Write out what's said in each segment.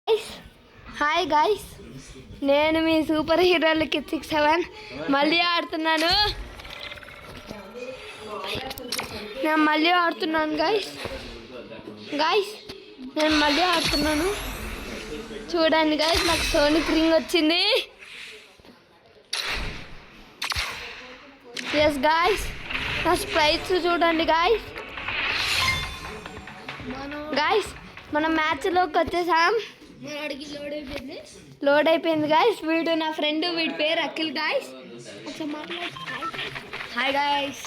Hi guys, నేను మీ super హీరోలు kid 67 మళ్ళీ ఆడుతున్నాను. నేను మళ్ళీ ఆడుతున్నాను. చూడండి గాయ్స్, నాకు సోనిక్ రింగ్ వచ్చింది. ఎస్ గాయ్స్, నా స్ప్రైట్స్ చూడండి గాయ్స్. మనం మ్యాచ్లోకి వచ్చేసాం. లోడ్ అయిపోయింది గాయ్స్. వీడు నా ఫ్రెండ్, వీడి పేరు అఖిల్ గాయ్స్. ఒకసారి మాట్లాడు. Hi guys.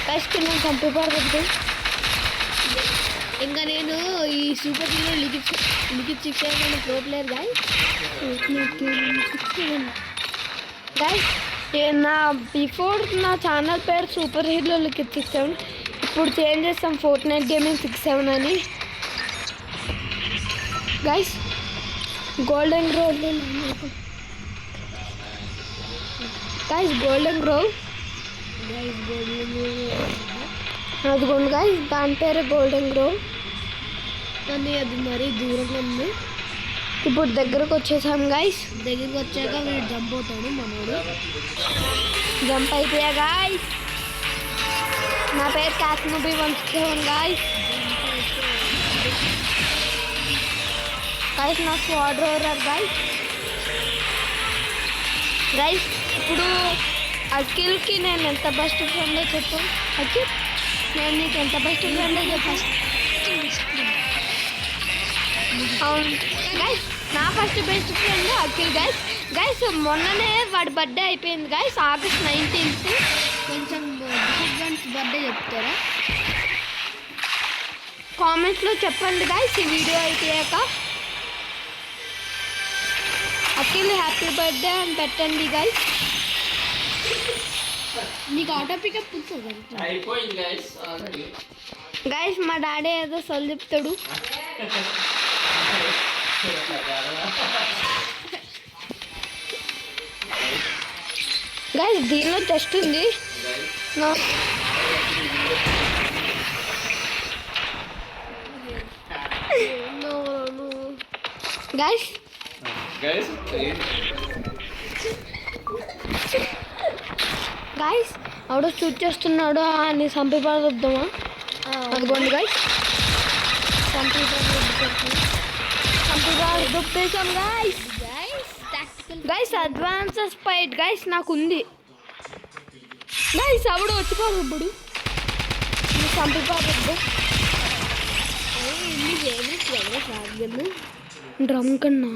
గాయ్స్ నేను కంప్యూటర్ ఇంకా నేను ఈ super hero Likhith 67 pro player guys. Before నా ఛానల్ పేరు సూపర్ హీరో లిఖిత్ 67. ఇప్పుడు చేంజ్ చేస్తాం ఫోర్ట్నైట్ గేమింగ్ 67 అని. గైస్ గోల్డెన్ గ్రోవ్ అదిగోండి గైస్, దాని పేరు గోల్డెన్ గ్రోవ్. కానీ అది మరీ దూరంగా ఉంది. ఇప్పుడు దగ్గరకు వచ్చేసాం గైస్. దగ్గరకు వచ్చాక వీడు జంప్ అవుతాడు. మనోడు జంప్ అయిపోయా గాయ్స్. నా పేరు క్యాట్మూబీ 167 గాయ్స్. నా స్క్వాడ్ రోరర్ గాయ్స్. ఇప్పుడు అఖిల్కి నేను ఎంత బెస్ట్ ఫ్రెండ్ చెప్పు. అఖిల్, నేను నీకు ఎంత బెస్ట్ ఫ్రెండ్ చెప్పాను. అవును గైస్, నా first best friend Akhil guys. మొన్ననే వాడి బర్త్డే అయిపోయింది గైస్, August 19th. కొంచెం బర్త్డే చెప్తారా కామెంట్స్లో చెప్పండి గైస్. ఈ వీడియో అయిపోయాక అఖిల్ హ్యాపీ బర్త్డే అని పెట్టండి గైస్. నీకు ఆటో పికప్ గైస్. మా డాడీ ఏదో సొల్లు చెప్తాడు. గైస్ దీనిలో టెస్ట్ ఉంది. గైస్ ఆవిడ షూట్ చేస్తున్నాడు అని చంపిపడద్దామా? అదిగోండి గైస్, చంపిపడేసాం గైస్. అడ్వాన్స్ స్పైట్ గైస్ నాకు ఉంది గైస్. ఆవిడ వచ్చిపోదు ఇప్పుడు చంపిపడద్దు. డ్రమ్ కన్నా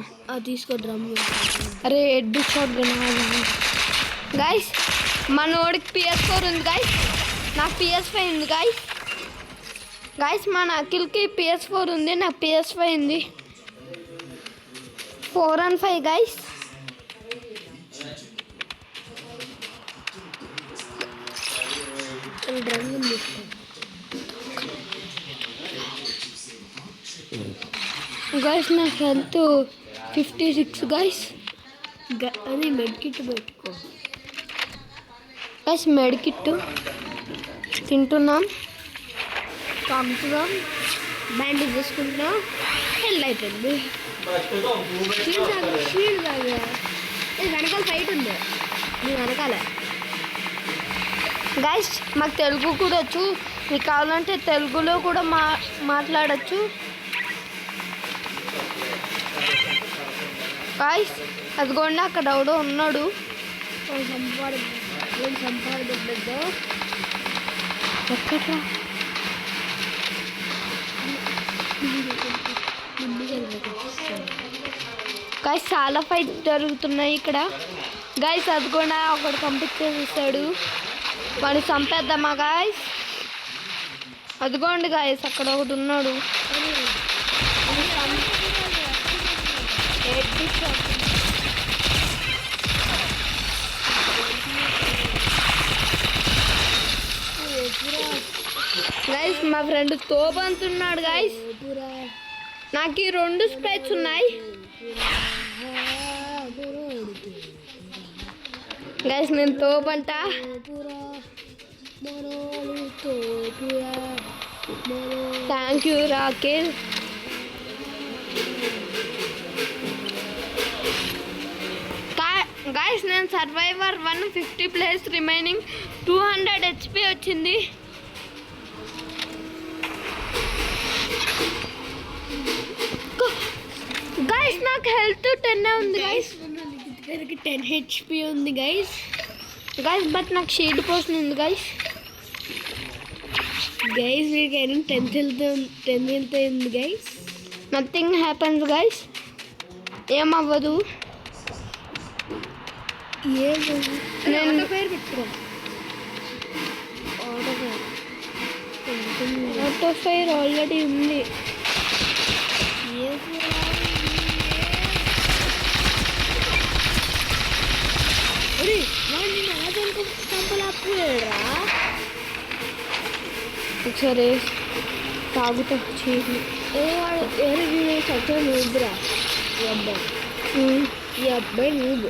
తీసుకో డ్రమ్. అరే హెడ్ షాట్ కన్నా గైస్. మనోడికి PS4 ఉంది గైస్, నాకు PS5 ఉంది గైస్. మన అఖిల్కి PS4 ఉంది, నాకు PS5 ఉంది. 4 and 5 గైస్. గైస్ నా హెల్త్ 56 గైస్. అది మెడ్ కిట్ పెట్టుకో గైస్. మెడ్ కిట్ తింటున్నాం, తాగుతున్నాం, బ్యాండేజ్ చేసుకుంటున్నాం. హెల్త్ అయిపోయింది. వెనకాల ఫైట్ ఉంది, మీ వెనకాల గైస్. మాకు తెలుగు కూడా వచ్చు, మీకు కావాలంటే తెలుగులో కూడా మాట్లాడచ్చు గైస్. అదిగోండి అక్కడ ఎవడో ఉన్నాడు. ఎక్కడ గైస్ చాలా ఫైట్ జరుగుతున్నాయి ఇక్కడ గైస్. అది కూడా ఒకడు పంపించేస్తాడు, వాడిని చంపేద్దామా గైస్? అదిగోండి గైస్, అక్కడ ఒకటి ఉన్నాడు. గైస్ మా ఫ్రెండ్ తోబంతున్నాడు గైస్. నాకు ఈ 2 స్ప్రైట్స్ ఉన్నాయి. గైస్ నేను తోపంట. Thank you Rakesh. గైస్ నేను సర్వైవర్ 150 ప్లేస్ రిమైనింగ్ 200 HP వచ్చింది. గైస్ నాకు హెల్త్ 10 ఉంది గైస్. 10 HP ఉంది గైస్. బట్ నాకు షీల్డ్ పోషన్ ఉంది గైస్. మీకు 10 హెల్త్ ఉంది గైస్. Nothing happens guys. ఏమవ్వదు. నేను పేరు పెట్టుకో. ఆటో ఫైర్ ఆల్రెడీ ఉంది. ఒకసారి తాగుతా చేసి నువ్వురా. ఈ అబ్బాయి నువ్వు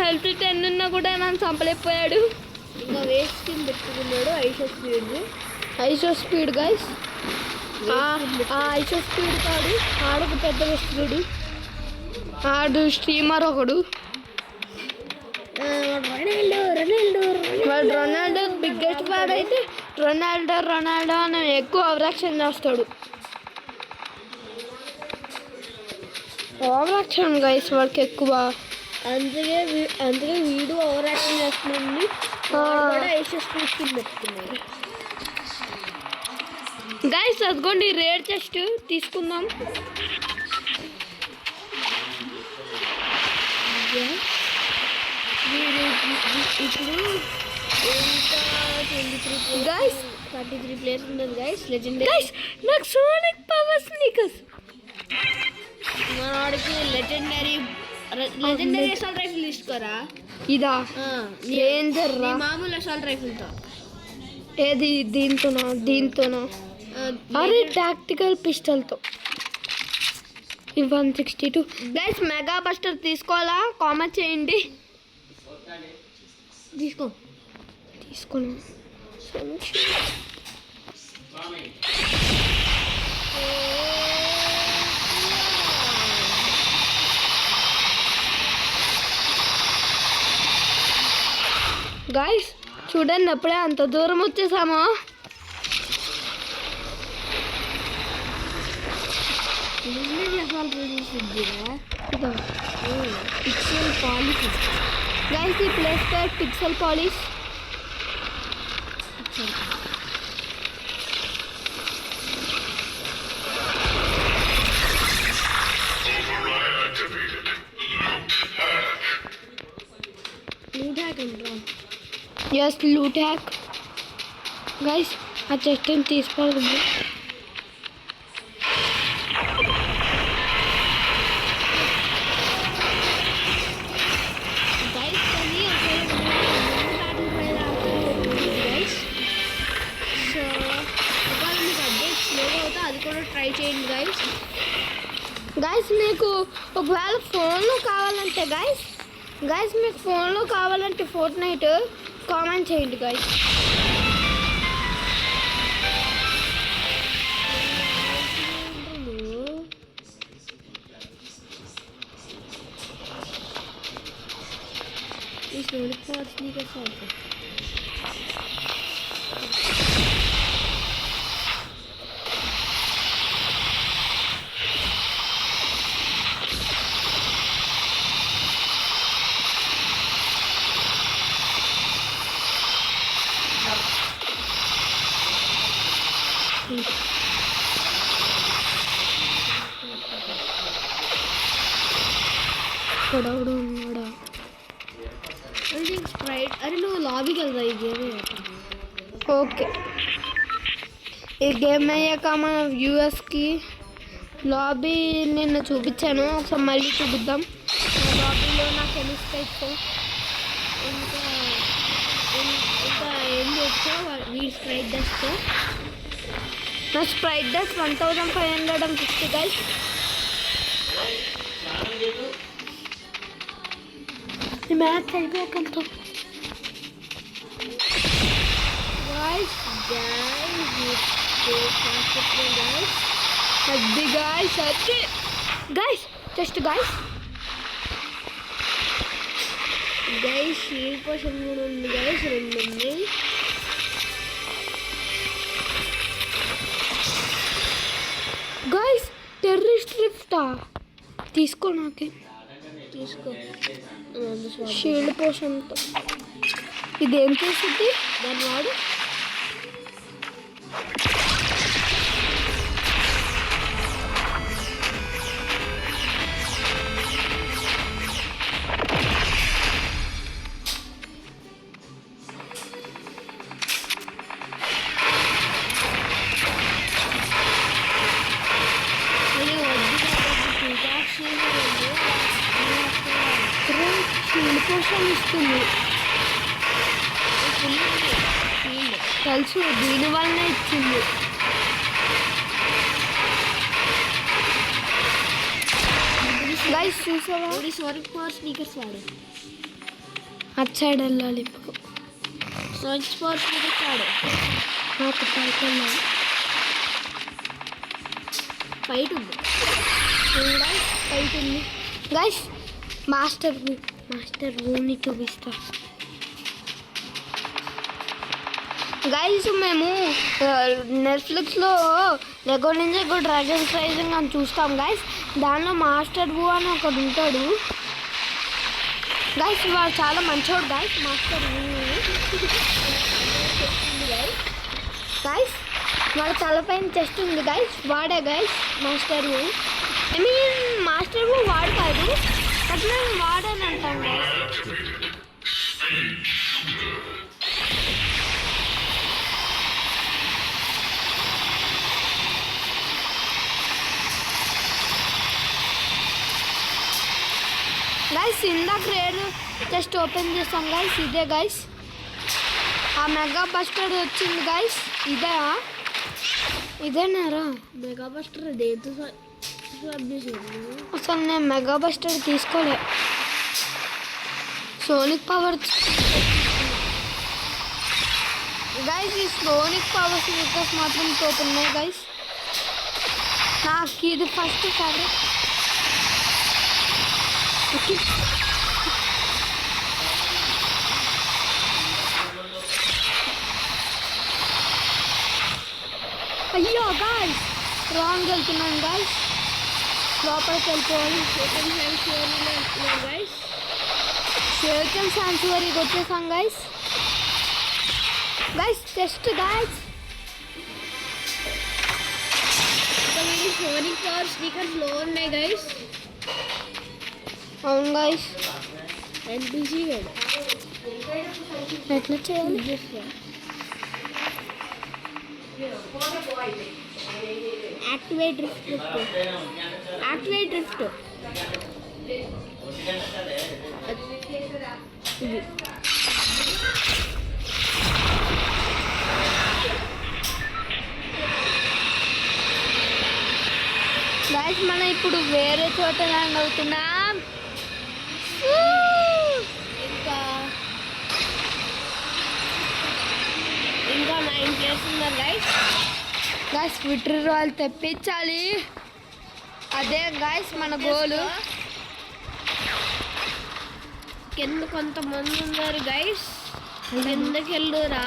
హెల్త్ 10 ఉన్నా కూడా నన్ను చంపలేకపోయాడు. ఇంకా వేస్ట్ కింద పెట్టుకున్నాడు. ఐసో స్పీడ్ గైస్. ఐసో స్పీడ్ కాదు, ఆడొక పెద్ద వస్తుడు. ఆడు స్ట్రీమర్ ఒకడు. వాడు రొనాల్డో బిగ్గెస్ట్ ఫ్యాన్ అయితే రొనాల్డో అని ఎక్కువ ఓవరాక్షన్ చేస్తాడు. ఓవరాక్షన్ గైస్ వాడికి ఎక్కువ. అందుకే వీడు ఓవరాక్షన్ చేస్తున్నాడు. పెట్టుకున్నాడు గైస్. అదిగోండి రేర్ చెస్ట్ తీసుకుందాం. ఇప్పుడు గైస్ 33 ప్లేస్ ఉన్నది గైస్. లెజెండరీ. నాకు సోనిక్ పవర్ స్నీకర్స్. మనవాడికి లెజెండరీ అసాల్ట్ రైఫిల్ తీసుకోరా. ఇదా రేంజర్ మామూలు అసాల్ట్ రైఫిల్తో. ఏది దీంతోనా? అరే టాక్టికల్ పిస్టల్తో. 162 గైస్. మెగా బస్టర్ తీసుకోవాలా? కామెంట్ చేయండి. తీసుకున్నా. గాయస్ చూడండి అప్పుడే అంత దూరం వచ్చేసాము. Pixel polish guys. ఈ ప్లేస్ పేరు pixel polish. Yes loot hack guys. ఆ చెస్ట్ తీసుకోవాలి. అది కూడా ట్రై చేయండి గైస్. మీకు ఒకవేళ ఫోన్లో కావాలంటే గైస్ మీకు ఫోన్లో కావాలంటే ఫోర్ట్నైట్ కామెంట్ చేయండి గైస్. స్ప్రైట్. అరే నువ్వు లాబీకి వెళ్దా ఈ గేమ్? ఓకే. ఈ గేమ్ అయ్యాక మన వ్యూవర్స్కి లాబీ నిన్న చూపించాను. ఒకసారి మళ్ళీ చూపిద్దాం. లాబీలో నాకు ఎనిస్టైట్తో ఇంకా ఏం చేస్తావు వీడి స్ప్రైట్ డస్ట్. నా స్ప్రైట్ డస్ట్ 1550 గైస్. మ్యాచ్ అయిపోకంతో గాయ్స్ అది గాయ్స్ అది guys just guys guys shield potion కూడా ఉంది గైస్, 2 ఉన్నాయి. గైస్ టెర్రరిస్ట్ రిఫ్టా తీసుకో, నాకే తీసుకో షీల్డ్ పోషన్తో. ఇదేం చేస్తుంది దాన్ని వాడు? పోషన్ ఇస్తుంది తెలుసు, దీని వల్లనే ఇచ్చింది. గైస్ చూసావా సోనిక్ పవర్ స్పీకర్స్ వాడు అటు సైడ్ వెళ్ళాలి. ఇప్పుడు సోనిక్ పవర్ స్పీకర్స్ వాడు నాకు పైకి వెళ్ళాలి. ఫైట్ ఉంది ఫైట్ ఉంది గైస్. మాస్టర్ రూమ్ని చూపిస్తా గైస్. మేము నెట్ఫ్లిక్స్లో లెగో నింజా డ్రాగన్స్ రైజింగ్ అని చూస్తాం గైస్. దానిలో మాస్టర్ వూ అని ఒకడు ఉంటాడు గైస్. వాడు చాలా మంచోడు గైస్. మాస్టర్ వూ గైస్, వాళ్ళ తలపైన చెస్ట్ ఉంది గైస్. వాడే guys master woo. I mean master woo వాడు కాదు, బట్ మేము వాడని అంటాం గైస్. గైస్ ఇందాక రేర్ జస్ట్ ఓపెన్ చేస్తాం గైస్. ఇదే గైస్ ఆ మెగా బస్టర్ వచ్చింది గైస్. ఇదేనారా మెగా బస్టర్? దేంతో అసలు నేను మెగా బస్టర్ తీసుకోలే. సోనిక్ పవర్ గైస్, ఈ సోనిక్ పవర్ స్పీకర్స్ మాత్రం తోపున్నాయి గైస్. నాకు ఇది ఫస్ట్ ఫేవరెట్. అయ్యో గాయ్స్ రాంగ్ వెళ్తున్నాను గాయ్స్. లోపలికి వెళ్ళిపోవాలి. గైస్ షేర్టన్ శాంచువరీకి వచ్చేసాం guys. Test guys. Sonic power speakers లో ఉన్నాయి గైస్. అవును గైస్. ఎన్పిసి ఎట్లా చేయాలి? Activate drift. ఇది గైస్ మనం ఇప్పుడు వేరే చోట ల్యాండ్ అవుతున్నాం. ఇంకా 9 ప్లేస్ ఉన్నారు గైస్. Victory royal తెప్పించాలి. అదే గైస్ మన గోలు. కింద కొంతమంది ఉన్నారు గైస్. కిందకి వెళ్ళురా,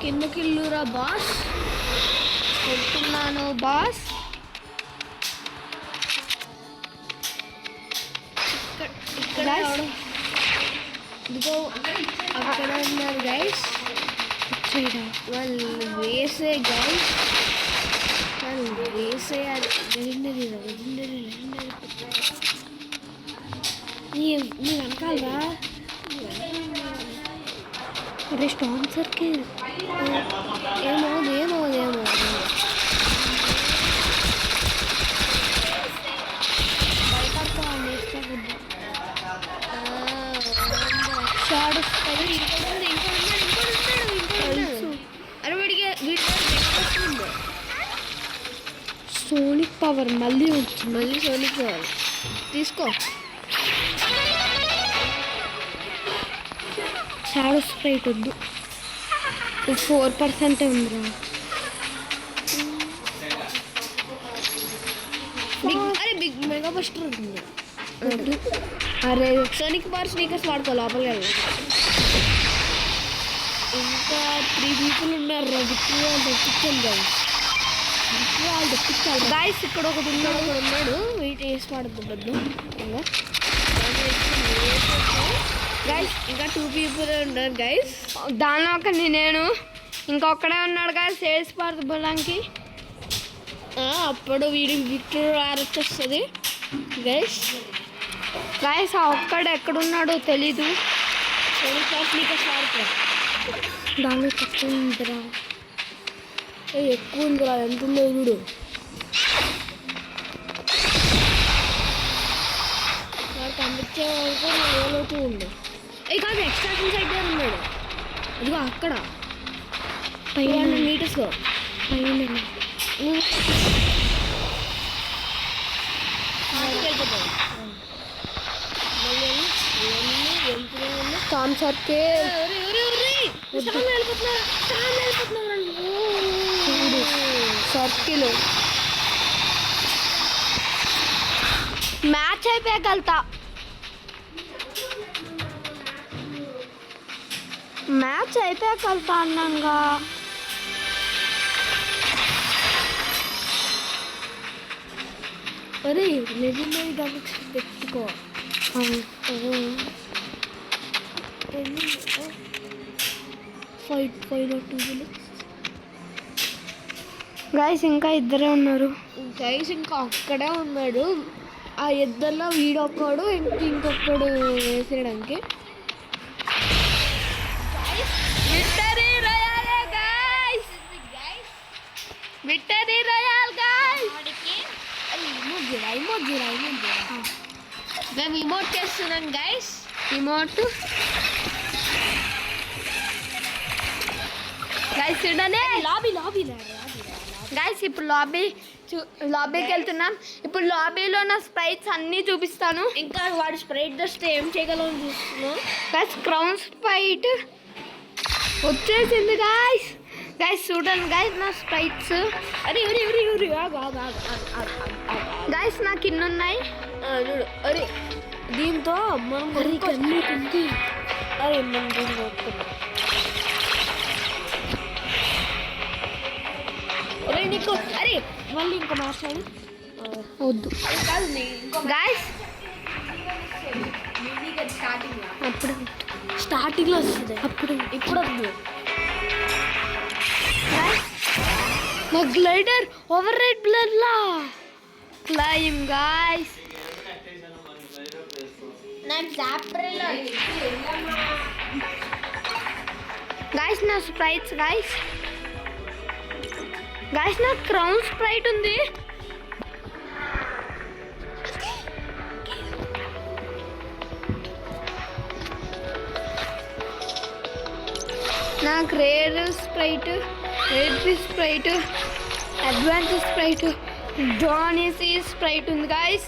కిందకి వెళ్ళురా బాస్. వెళ్తున్నాను బాస్. ఇక్కడ ఇదిగో అక్కడ ఉన్నారు గైస్. వాళ్ళు వేసే గైస్, వాళ్ళు వేసే లెజెండరీ నీ వెనకాలరా. అరే స్పాన్సర్కి ఏమో షార్ట్ వస్తుంది. సోనిక్ పవర్ మళ్ళీ సోనిక్ పవర్ తీసుకో. షాడో స్ప్రైట్ వద్దు, 4% ఉందిరా. బిగ్ మెగా బస్టర్ ఉంటుంది. అరే సోనిక్ బార్ స్నీకర్స్ వాడుకో లోపలికి వెళ్ళి. ఇంకా 3 people ఉన్నారు. గాయస్ ఇక్కడ ఒకటి ఉన్నాడు వెయిట్ వేసి పడుతుంది. గైస్ ఇంకా 2 people ఉన్నారు గైస్. దానిలో ఒకటి నేను, ఇంకొక్కడే ఉన్నాడు గైస్ వేసి పడుతుంది బొలాంకి. అప్పుడు వీడికి విక్టర్ ఆర్చ్ వస్తుంది గైస్. గైస్ ఆ ఒక్కడు ఎక్కడున్నాడో తెలీదు. దాని తక్కువ ఉందిరా, ఎక్కువ ఉందిరా. ఎంత ఉందో చూడు. వాడికి అందించే వరకు ఏలోతూ ఉంది. కాదు ఎక్స్ట్రాక్షన్ సైడ్ దగ్గర ఉన్నాడు. అదిగో అక్కడ 500 meters పైన. సర్కిల్ మ్యాచ్ అయిపోయాక వెళ్తా. మ్యాచ్ అయిపోయాక వెళ్తా అన్నాగా. అరే లెజెండరీ డబుల్స్ పెట్టుకో. గైస్ ఇంకా ఇద్దరే ఉన్నారు. గైస్ ఇంకా అక్కడే ఉన్నాడు. ఆ ఇద్దరిలో వీడొక్కడు ఇంకొకడు వేసేయడానికి. Victory royale guys. మేము ఇమోట్ చేస్తున్నాం గైస్. ఇమోట్ గైస్ చూడండి. లాబీ గైస్ ఇప్పుడు లాబీకి వెళ్తున్నాం. ఇప్పుడు లాబీలో నా స్ప్రైట్స్ అన్నీ చూపిస్తాను. ఇంకా వాడి స్ప్రైట్ దస్తే ఏం చేయగలను చూస్తున్నాను గైస్. క్రౌన్ స్ప్రైట్ వచ్చేసింది గైస్. గైస్ చూడండి గైస్ నా స్ప్రైట్స్. అరే గైస్ నాకు ఇన్ని ఉన్నాయి చూడు. అరే దీంతో మనం అరే మనం అరే నీకు అరే మళ్ళీ ఇంకో మార్చాలి వద్దు గైస్. అప్పుడు స్టార్టింగ్లో వస్తుంది. ఇప్పుడు వద్దు. నా గ్లైడర్ ఓవర్ రైడ్ బ్లర్లా క్లైమ్ గైస్. గైస్ నా స్ప్రైట్స్ గైస్. గైస్ నా క్రౌన్ స్ప్రైట్ ఉంది. నాకు rare sprite, red sprite, advance sprite, డానిసీ స్ప్రైట్ ఉంది గైస్.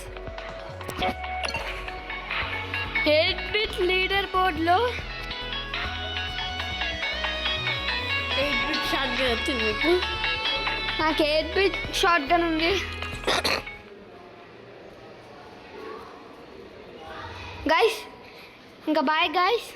8-bit లీడర్ బోర్డ్లో 8-bit షార్ట్ గన్ వచ్చింది మీకు. నాకు 8-bit షార్ట్ గన్ ఉంది గైస్. ఇంకా బాయ్ గైస్.